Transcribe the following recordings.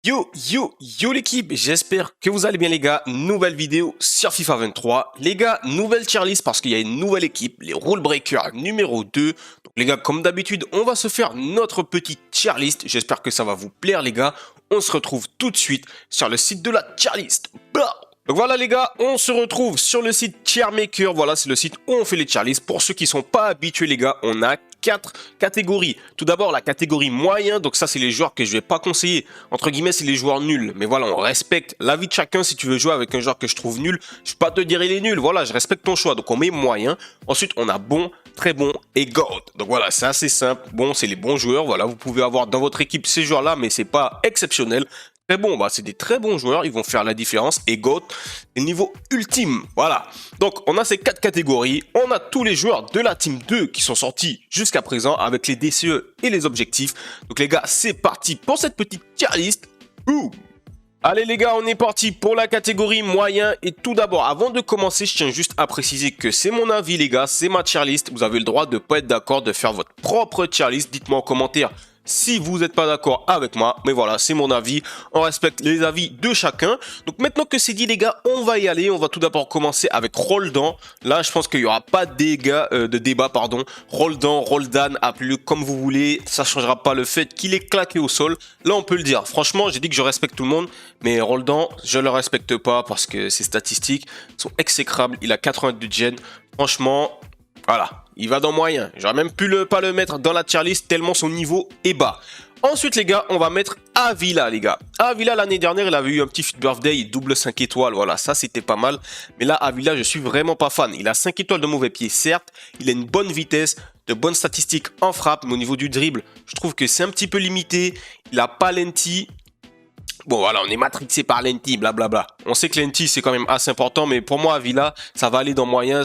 Yo l'équipe, j'espère que vous allez bien les gars, nouvelle vidéo sur FIFA 23. Les gars, nouvelle tier list parce qu'il y a une nouvelle équipe, les Rule Breakers numéro 2. Donc les gars, comme d'habitude, on va se faire notre petite tier list. J'espère que ça va vous plaire les gars. On se retrouve tout de suite sur le site de la tier list. Blah. Donc voilà les gars, on se retrouve sur le site Tiermaker. Voilà, c'est le site où on fait les tier lists. Pour ceux qui ne sont pas habitués les gars, on a 4 catégories. Tout d'abord la catégorie moyen, donc ça c'est les joueurs que je vais pas conseiller. Entre guillemets c'est les joueurs nuls. Mais voilà, on respecte l'avis de chacun. Si tu veux jouer avec un joueur que je trouve nul, je vais pas te dire il est nul. Voilà, je respecte ton choix. Donc on met moyen. Ensuite on a bon, très bon et GOAT. Donc voilà, c'est assez simple. Bon, c'est les bons joueurs. Voilà, vous pouvez avoir dans votre équipe ces joueurs là, mais c'est pas exceptionnel. Très bon, bah c'est des très bons joueurs, ils vont faire la différence. Et GOAT, c'est le niveau ultime. Voilà. Donc, on a ces 4 catégories. On a tous les joueurs de la Team 2 qui sont sortis jusqu'à présent avec les DCE et les objectifs. Donc, les gars, c'est parti pour cette petite tier list. Boum. Allez les gars, on est parti pour la catégorie moyen. Et tout d'abord, avant de commencer, je tiens juste à préciser que c'est mon avis les gars, c'est ma tier list. Vous avez le droit de ne pas être d'accord, de faire votre propre tier list. Dites-moi en commentaire si vous n'êtes pas d'accord avec moi, mais voilà, c'est mon avis. On respecte les avis de chacun. Donc maintenant que c'est dit les gars, on va y aller. On va tout d'abord commencer avec Roldan. Là, je pense qu'il n'y aura pas de débat, pardon. Roldan, Roldan, appelez-le comme vous voulez. Ça ne changera pas le fait qu'il est claqué au sol. Là, on peut le dire. Franchement, j'ai dit que je respecte tout le monde. Mais Roldan, je ne le respecte pas parce que ses statistiques sont exécrables. Il a 82 de gène. Franchement, voilà. Il va dans moyen. J'aurais même pu pas le mettre dans la tier list tellement son niveau est bas. Ensuite, les gars, on va mettre Avila, les gars. Avila, l'année dernière, il avait eu un petit fit birthday, double 5 étoiles. Voilà, ça, c'était pas mal. Mais là, Avila, je suis vraiment pas fan. Il a 5 étoiles de mauvais pied, certes. Il a une bonne vitesse, de bonnes statistiques en frappe. Mais au niveau du dribble, je trouve que c'est un petit peu limité. Il a pas Lenti. Bon voilà, on est matrixé par Lenti, blablabla. On sait que Lenti c'est quand même assez important, mais pour moi Avila, ça va aller dans moyen.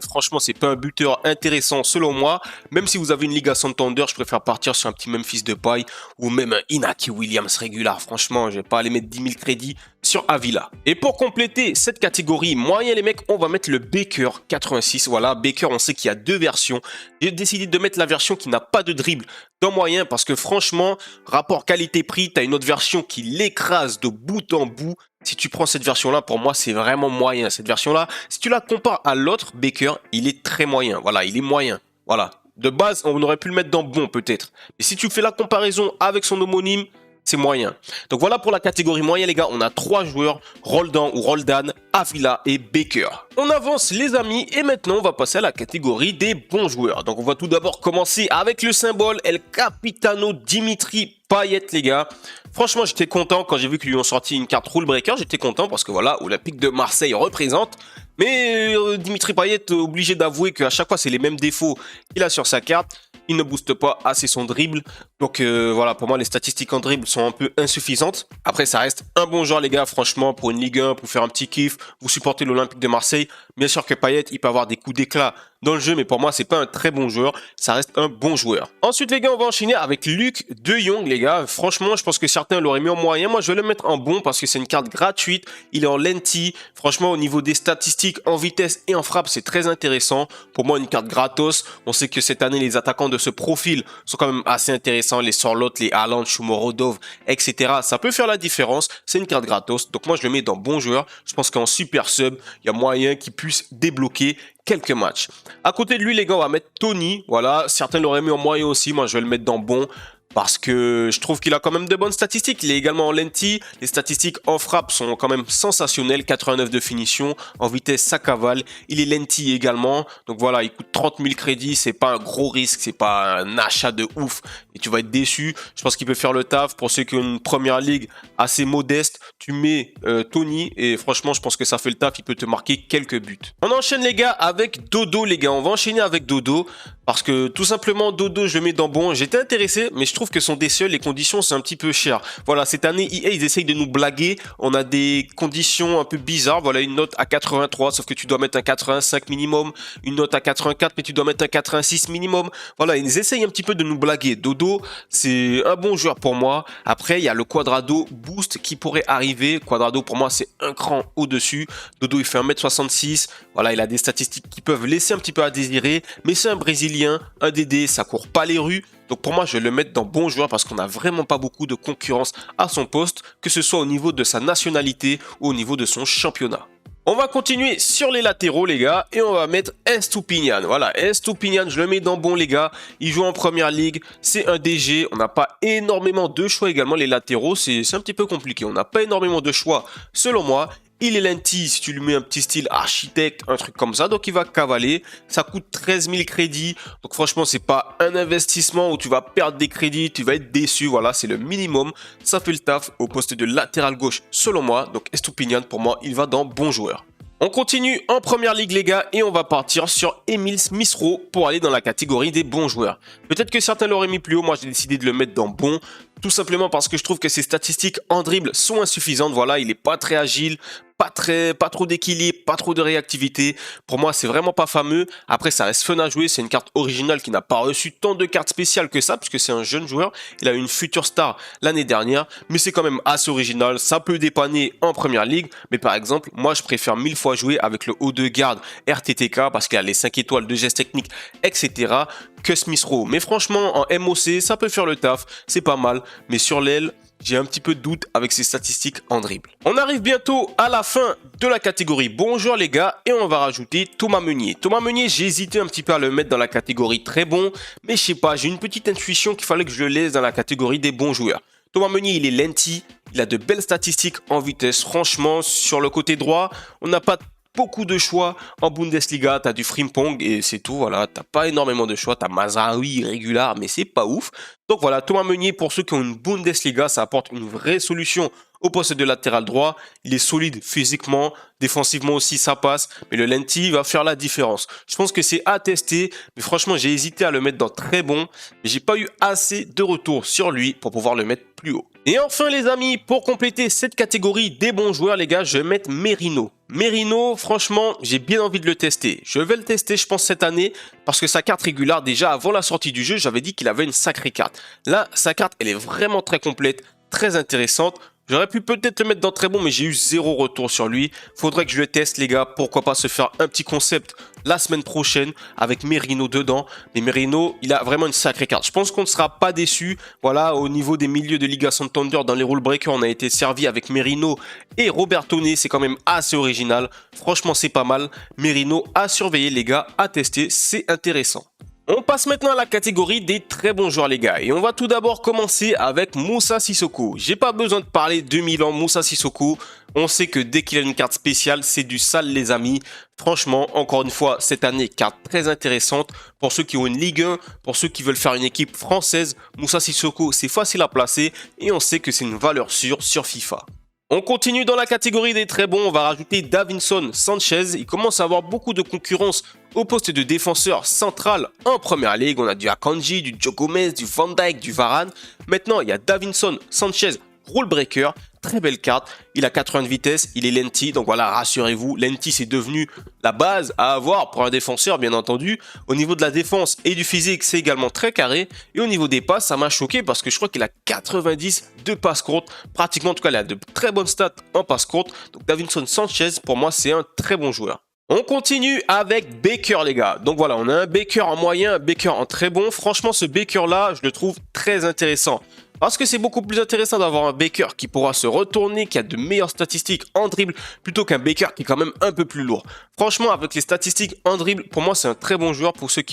Franchement, c'est pas un buteur intéressant selon moi. Même si vous avez une Liga Santander, je préfère partir sur un petit Memphis Depay ou même un Inaki Williams régulier. Franchement, je vais pas aller mettre 10 000 crédits sur Avila. Et pour compléter cette catégorie moyen les mecs, on va mettre le Baker 86. Voilà, Baker, on sait qu'il y a deux versions. J'ai décidé de mettre la version qui n'a pas de dribble dans moyen parce que franchement, rapport qualité-prix, tu as une autre version qui l'écrase de bout en bout. Si tu prends cette version-là, pour moi, c'est vraiment moyen. Cette version-là, si tu la compares à l'autre, Baker, il est très moyen. Voilà, il est moyen. Voilà. De base, on aurait pu le mettre dans bon peut-être. Mais si tu fais la comparaison avec son homonyme, c'est moyen. Donc voilà pour la catégorie moyen les gars, on a 3 joueurs, Roldan ou Roldan, Avila et Baker. On avance les amis et maintenant on va passer à la catégorie des bons joueurs. Donc on va tout d'abord commencer avec le symbole El Capitano Dimitri Payet les gars. Franchement j'étais content quand j'ai vu qu'ils lui ont sorti une carte Rule Breaker, j'étais content parce que voilà, Olympique de Marseille représente. Mais Dimitri Payet obligé d'avouer qu'à chaque fois c'est les mêmes défauts qu'il a sur sa carte. Il ne booste pas assez son dribble. Donc voilà, pour moi, les statistiques en dribble sont un peu insuffisantes. Après, ça reste un bon joueur, les gars, franchement, pour une Ligue 1, pour faire un petit kiff. Vous supportez l'Olympique de Marseille. Bien sûr que Payet, il peut avoir des coups d'éclat dans le jeu, mais pour moi, c'est pas un très bon joueur. Ça reste un bon joueur. Ensuite, les gars, on va enchaîner avec Luc de Jong, les gars. Franchement, je pense que certains l'auraient mis en moyen. Moi, je vais le mettre en bon parce que c'est une carte gratuite. Il est en lenti. Franchement, au niveau des statistiques, en vitesse et en frappe, c'est très intéressant. Pour moi, une carte gratos. On sait que cette année, les attaquants de ce profil sont quand même assez intéressants. Les Sorloth, les Haaland, Shomorodov, etc. Ça peut faire la différence. C'est une carte gratos. Donc moi, je le mets dans bon joueur. Je pense qu'en super sub, il y a moyen qu'il puisse débloquer quelques matchs. À côté de lui, les gars, on va mettre Tony. Voilà, certains l'auraient mis en moyen aussi. Moi, je vais le mettre dans bon. Parce que je trouve qu'il a quand même de bonnes statistiques. Il est également en lenti. Les statistiques en frappe sont quand même sensationnelles. 89 de finition. En vitesse, ça cavale. Il est lenti également. Donc voilà, il coûte 30 000 crédits. C'est pas un gros risque. C'est pas un achat de ouf. Et tu vas être déçu. Je pense qu'il peut faire le taf. Pour ceux qui ont une première ligue assez modeste, tu mets Tony. Et franchement, je pense que ça fait le taf. Il peut te marquer quelques buts. On enchaîne les gars avec Dodo les gars. On va enchaîner avec Dodo. Parce que tout simplement, Dodo, je le mets dans bon. J'étais intéressé, mais je trouve que son DCE, les conditions, c'est un petit peu cher. Voilà, cette année, EA, ils essayent de nous blaguer. On a des conditions un peu bizarres. Voilà, une note à 83, sauf que tu dois mettre un 85 minimum. Une note à 84, mais tu dois mettre un 86 minimum. Voilà, ils essayent un petit peu de nous blaguer. Dodo, c'est un bon joueur pour moi. Après, il y a le Quadrado Boost qui pourrait arriver. Quadrado, pour moi, c'est un cran au-dessus. Dodo, il fait 1m66. Voilà, il a des statistiques qui peuvent laisser un petit peu à désirer. Mais c'est un Brésilien, un DD, ça court pas les rues. Donc pour moi, je vais le mettre dans bon joueur parce qu'on n'a vraiment pas beaucoup de concurrence à son poste, que ce soit au niveau de sa nationalité ou au niveau de son championnat. On va continuer sur les latéraux, les gars, et on va mettre Estupiñán. Voilà, Estupiñán, je le mets dans bon, les gars. Il joue en première ligue, c'est un DG. On n'a pas énormément de choix également, les latéraux. C'est un petit peu compliqué. On n'a pas énormément de choix, selon moi. Il est lenti si tu lui mets un petit style architecte, un truc comme ça. Donc, il va cavaler. Ça coûte 13 000 crédits. Donc, franchement, c'est pas un investissement où tu vas perdre des crédits. Tu vas être déçu. Voilà, c'est le minimum. Ça fait le taf au poste de latéral gauche, selon moi. Donc, Estupiñán, pour moi, il va dans bon joueur. On continue en première ligue, les gars, et on va partir sur Emile Smith-Rowe pour aller dans la catégorie des bons joueurs. Peut-être que certains l'auraient mis plus haut, moi j'ai décidé de le mettre dans bon, tout simplement parce que je trouve que ses statistiques en dribble sont insuffisantes. Voilà, il n'est pas très agile, pas trop d'équilibre, pas trop de réactivité. Pour moi, c'est vraiment pas fameux. Après, ça reste fun à jouer. C'est une carte originale qui n'a pas reçu tant de cartes spéciales que ça, puisque c'est un jeune joueur. Il a eu une future star l'année dernière, mais c'est quand même assez original. Ça peut dépanner en première ligue, mais par exemple, moi, je préfère 1000 fois jouer avec le haut de garde RTTK parce qu'il a les 5 étoiles de gestes techniques, etc. que Smith-Rowe. Mais franchement, en MOC, ça peut faire le taf. C'est pas mal, mais sur l'aile, j'ai un petit peu de doute avec ses statistiques en dribble. On arrive bientôt à la fin de la catégorie bon joueur, les gars, et on va rajouter Thomas Meunier. Thomas Meunier, j'ai hésité un petit peu à le mettre dans la catégorie très bon, mais je sais pas, j'ai une petite intuition qu'il fallait que je le laisse dans la catégorie des bons joueurs. Thomas Meunier, il est lenti, il a de belles statistiques en vitesse. Franchement, sur le côté droit, on n'a pas beaucoup de choix en Bundesliga, t'as du Frimpong et c'est tout, voilà, t'as pas énormément de choix, t'as Mazraoui régulier, mais c'est pas ouf. Donc voilà, Thomas Meunier, pour ceux qui ont une Bundesliga, ça apporte une vraie solution au poste de latéral droit. Il est solide physiquement, défensivement aussi ça passe, mais le lenti va faire la différence. Je pense que c'est à tester, mais franchement j'ai hésité à le mettre dans très bon, mais j'ai pas eu assez de retours sur lui pour pouvoir le mettre plus haut. Et enfin les amis, pour compléter cette catégorie des bons joueurs, les gars, je vais mettre Merino. Merino, franchement, j'ai bien envie de le tester. Je vais le tester, je pense, cette année, parce que sa carte régulière, déjà avant la sortie du jeu, j'avais dit qu'il avait une sacrée carte. Là, sa carte, elle est vraiment très complète, très intéressante. J'aurais pu peut-être le mettre dans très bon, mais j'ai eu 0 retour sur lui. Faudrait que je le teste, les gars. Pourquoi pas se faire un petit concept la semaine prochaine avec Merino dedans. Mais Merino, il a vraiment une sacrée carte. Je pense qu'on ne sera pas déçu. Voilà, au niveau des milieux de Liga Santander, dans les rule breakers, on a été servi avec Merino et Robertone. C'est quand même assez original. Franchement, c'est pas mal. Merino à surveiller, les gars, à tester. C'est intéressant. On passe maintenant à la catégorie des très bons joueurs, les gars, et on va tout d'abord commencer avec Moussa Sissoko. J'ai pas besoin de parler de Milan, Moussa Sissoko. On sait que dès qu'il a une carte spéciale, c'est du sale, les amis. Franchement, encore une fois, cette année, carte très intéressante pour ceux qui ont une Ligue 1, pour ceux qui veulent faire une équipe française. Moussa Sissoko, c'est facile à placer et on sait que c'est une valeur sûre sur FIFA. On continue dans la catégorie des très bons, on va rajouter Davinson Sanchez. Il commence à avoir beaucoup de concurrence au poste de défenseur central en première ligue. On a du Akanji, du Joe Gomez, du Van Dijk, du Varane. Maintenant, il y a Davinson Sanchez, rule breaker. Très belle carte, il a 80 de vitesse, il est lenti, donc voilà, rassurez-vous, lenti c'est devenu la base à avoir pour un défenseur, bien entendu. Au niveau de la défense et du physique, c'est également très carré. Et au niveau des passes, ça m'a choqué parce que je crois qu'il a 90 de passes courtes. Pratiquement, en tout cas, il a de très bonnes stats en passes courtes. Donc Davinson Sanchez, pour moi, c'est un très bon joueur. On continue avec Baker, les gars. Donc voilà, on a un Baker en moyen, un Baker en très bon. Franchement, ce Baker-là, je le trouve très intéressant. Parce que c'est beaucoup plus intéressant d'avoir un Baker qui pourra se retourner, qui a de meilleures statistiques en dribble, plutôt qu'un Baker qui est quand même un peu plus lourd. Franchement, avec les statistiques en dribble, pour moi, c'est un très bon joueur pour ceux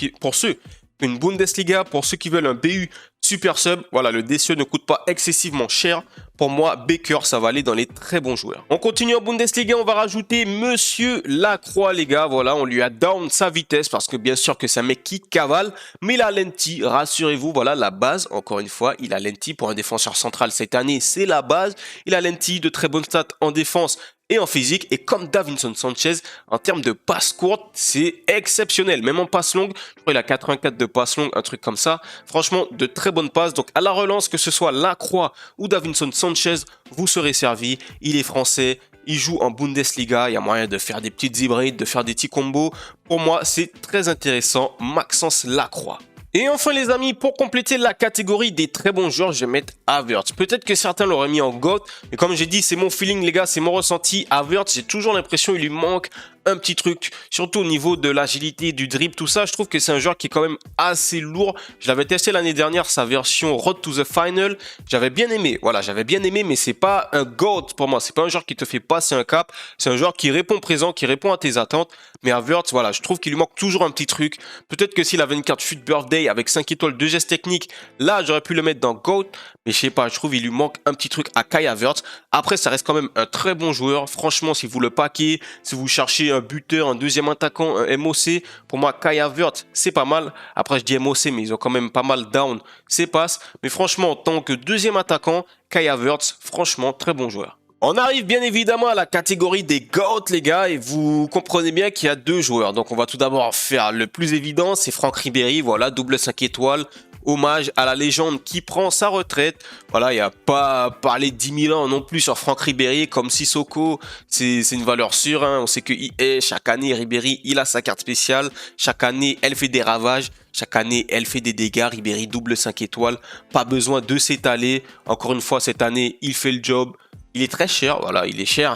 une Bundesliga, pour ceux qui veulent un BU super sub. Voilà, le DCE ne coûte pas excessivement cher. Pour moi, Baker, ça va aller dans les très bons joueurs. On continue en Bundesliga, on va rajouter Monsieur Lacroix, les gars. Voilà, on lui a down sa vitesse parce que bien sûr que c'est un mec qui cavale. Mais il a lenti, rassurez-vous, voilà la base. Encore une fois, il a lenti pour un défenseur central cette année, c'est la base. Il a lenti, de très bonnes stats en défense et en physique. Et comme Davinson Sanchez, en termes de passes courtes, c'est exceptionnel. Même en passe longue, je crois qu'il a 84 de passes longues, un truc comme ça. Franchement, de très bonnes passes. Donc à la relance, que ce soit Lacroix ou Davinson Sanchez, vous serez servi. Il est français, il joue en Bundesliga. Il y a moyen de faire des petites hybrides, de faire des petits combos. Pour moi, c'est très intéressant. Maxence Lacroix. Et enfin les amis, pour compléter la catégorie des très bons joueurs, je vais mettre Havertz. Peut-être que certains l'auraient mis en GOAT, mais comme j'ai dit, c'est mon feeling les gars, c'est mon ressenti. Havertz, j'ai toujours l'impression qu'il lui manque un petit truc, surtout au niveau de l'agilité, du dribble, tout ça. Je trouve que c'est un joueur qui est quand même assez lourd. Je l'avais testé l'année dernière, sa version Road to the Final. J'avais bien aimé, voilà, j'avais bien aimé, mais c'est pas un GOAT pour moi. C'est pas un joueur qui te fait passer un cap. C'est un joueur qui répond présent, qui répond à tes attentes. Mais Havertz, voilà, je trouve qu'il lui manque toujours un petit truc. Peut-être que s'il avait une carte Shoot Birthday avec 5 étoiles, 2 gestes techniques, là, j'aurais pu le mettre dans GOAT. Mais je sais pas, je trouve qu'il lui manque un petit truc à Kai Havertz. Après, ça reste quand même un très bon joueur. Franchement, si vous le paquez, si vous cherchez un buteur, un deuxième attaquant, un MOC, pour moi, Kai Havertz, c'est pas mal. Après, je dis MOC, mais ils ont quand même pas mal down. C'est passe. Mais franchement, en tant que deuxième attaquant, Kai Havertz, franchement, très bon joueur. On arrive bien évidemment à la catégorie des GOAT, les gars, et vous comprenez bien qu'il y a deux joueurs. Donc, on va tout d'abord faire le plus évident, c'est Franck Ribéry, voilà, double 5 étoiles. Hommage à la légende qui prend sa retraite. Voilà, il n'y a pas à parler de 10 000 ans non plus sur Franck Ribéry comme Sissoko. C'est une valeur sûre. Hein. On sait que chaque année, Ribéry, il a sa carte spéciale. Chaque année, elle fait des ravages. Chaque année, elle fait des dégâts. Ribéry, double 5 étoiles. Pas besoin de s'étaler. Encore une fois, cette année, il fait le job. Il est très cher, voilà, il est cher.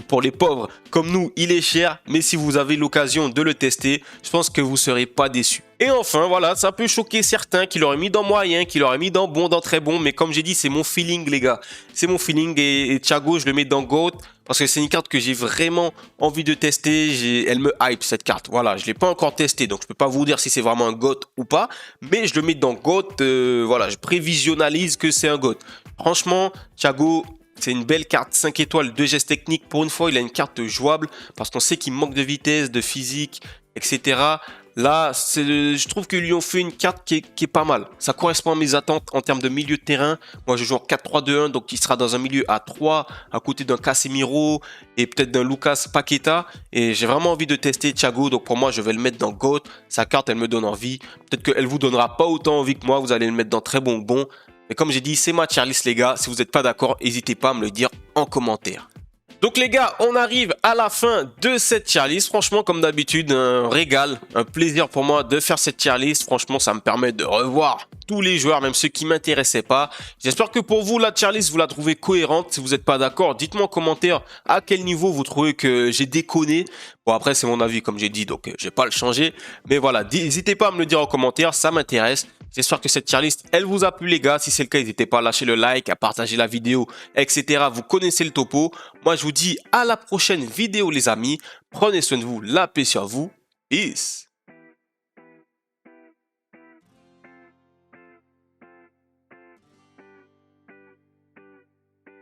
Pour les pauvres comme nous, il est cher. Mais si vous avez l'occasion de le tester, je pense que vous ne serez pas déçus. Et enfin, voilà, ça peut choquer certains qui l'auraient mis dans moyen, qui l'auraient mis dans bon, dans très bon. Mais comme j'ai dit, c'est mon feeling, les gars. C'est mon feeling. Et Thiago, je le mets dans GOAT. Parce que c'est une carte que j'ai vraiment envie de tester. Elle me hype, cette carte. Voilà, je ne l'ai pas encore testée. Donc, je ne peux pas vous dire si c'est vraiment un GOAT ou pas. Mais je le mets dans GOAT. Voilà, je prévisionnalise que c'est un GOAT. Franchement, Thiago... c'est une belle carte, 5 étoiles, 2 gestes techniques. Pour une fois, il a une carte jouable parce qu'on sait qu'il manque de vitesse, de physique, etc. Là, je trouve qu'ils lui ont fait une carte qui est pas mal. Ça correspond à mes attentes en termes de milieu de terrain. Moi, je joue en 4-3-2-1, donc il sera dans un milieu à 3, à côté d'un Casemiro et peut-être d'un Lucas Paqueta. Et j'ai vraiment envie de tester Thiago, donc pour moi, je vais le mettre dans GOAT. Sa carte, elle me donne envie. Peut-être qu'elle vous donnera pas autant envie que moi. Vous allez le mettre dans très bon. Mais comme j'ai dit, c'est ma tier list, les gars. Si vous n'êtes pas d'accord, n'hésitez pas à me le dire en commentaire. Donc les gars, on arrive à la fin de cette tier list. Franchement, comme d'habitude, un régal, un plaisir pour moi de faire cette tier list. Franchement, ça me permet de revoir tous les joueurs, même ceux qui ne m'intéressaient pas. J'espère que pour vous, la tier list, vous la trouvez cohérente. Si vous n'êtes pas d'accord, dites-moi en commentaire à quel niveau vous trouvez que j'ai déconné. Bon, après, c'est mon avis, comme j'ai dit, donc je vais pas le changer. Mais voilà, n'hésitez pas à me le dire en commentaire, ça m'intéresse. J'espère que cette tier list, elle vous a plu, les gars. Si c'est le cas, n'hésitez pas à lâcher le like, à partager la vidéo, etc. Vous connaissez le topo. Moi, je vous dis à la prochaine vidéo, les amis. Prenez soin de vous, la paix sur vous. Peace.